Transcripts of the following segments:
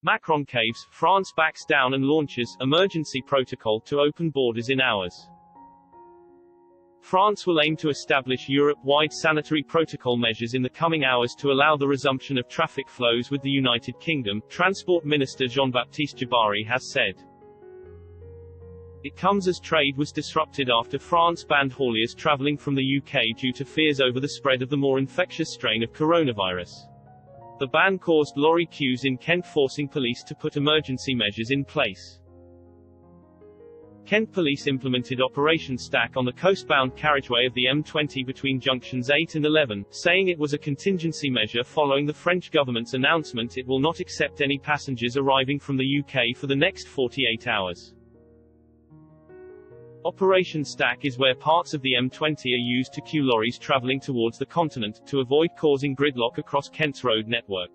Macron CAVES France backs down and launches emergency protocol to open borders in hours. France will aim to establish Europe-wide sanitary protocol measures in the coming hours to allow the resumption of traffic flows with the United Kingdom, Transport Minister Jean-Baptiste Djebari has said. It comes as trade was disrupted after France banned hauliers travelling from the UK due to fears over the spread of the more infectious strain of coronavirus. The ban caused lorry queues in Kent, forcing police to put emergency measures in place. Kent police implemented Operation Stack on the coastbound carriageway of the M20 between junctions 8 and 11, saying it was a contingency measure following the French government's announcement it will not accept any passengers arriving from the UK for the next 48 hours. Operation Stack is where parts of the M20 are used to queue lorries travelling towards the continent, to avoid causing gridlock across Kent's road network.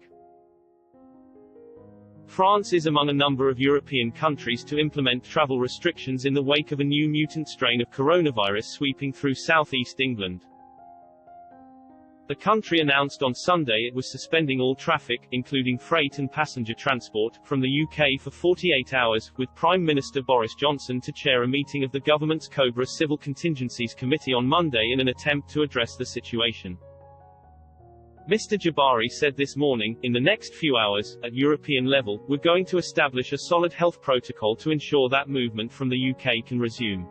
France is among a number of European countries to implement travel restrictions in the wake of a new mutant strain of coronavirus sweeping through southeast England. The country announced on Sunday it was suspending all traffic, including freight and passenger transport, from the UK for 48 hours, with Prime Minister Boris Johnson to chair a meeting of the government's Cobra Civil Contingencies Committee on Monday in an attempt to address the situation. Mr. Djebari said this morning, in the next few hours, at European level, we're going to establish a solid health protocol to ensure that movement from the UK can resume.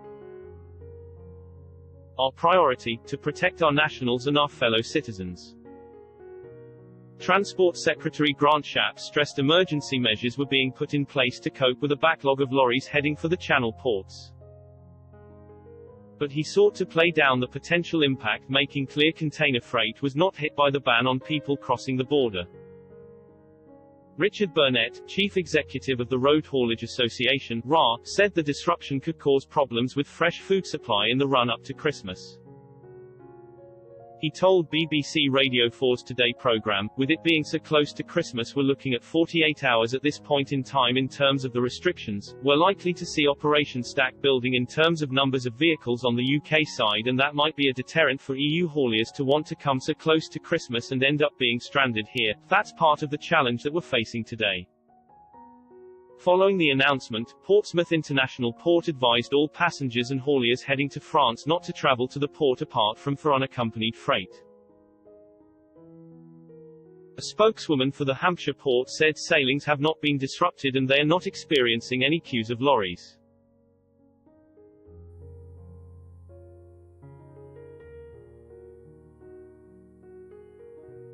Our priority, to protect our nationals and our fellow citizens. Transport Secretary Grant Shapps stressed emergency measures were being put in place to cope with a backlog of lorries heading for the Channel ports. But he sought to play down the potential impact, making clear container freight was not hit by the ban on people crossing the border. Richard Burnett, chief executive of the Road Haulage Association, RAA, said the disruption could cause problems with fresh food supply in the run-up to Christmas. He told BBC Radio 4's Today programme, with it being so close to Christmas, we're looking at 48 hours at this point in time in terms of the restrictions. We're likely to see Operation Stack building in terms of numbers of vehicles on the UK side, and that might be a deterrent for EU hauliers to want to come so close to Christmas and end up being stranded here. That's part of the challenge that we're facing today. Following the announcement, Portsmouth International Port advised all passengers and hauliers heading to France not to travel to the port apart from for unaccompanied freight. A spokeswoman for the Hampshire port said sailings have not been disrupted and they are not experiencing any queues of lorries.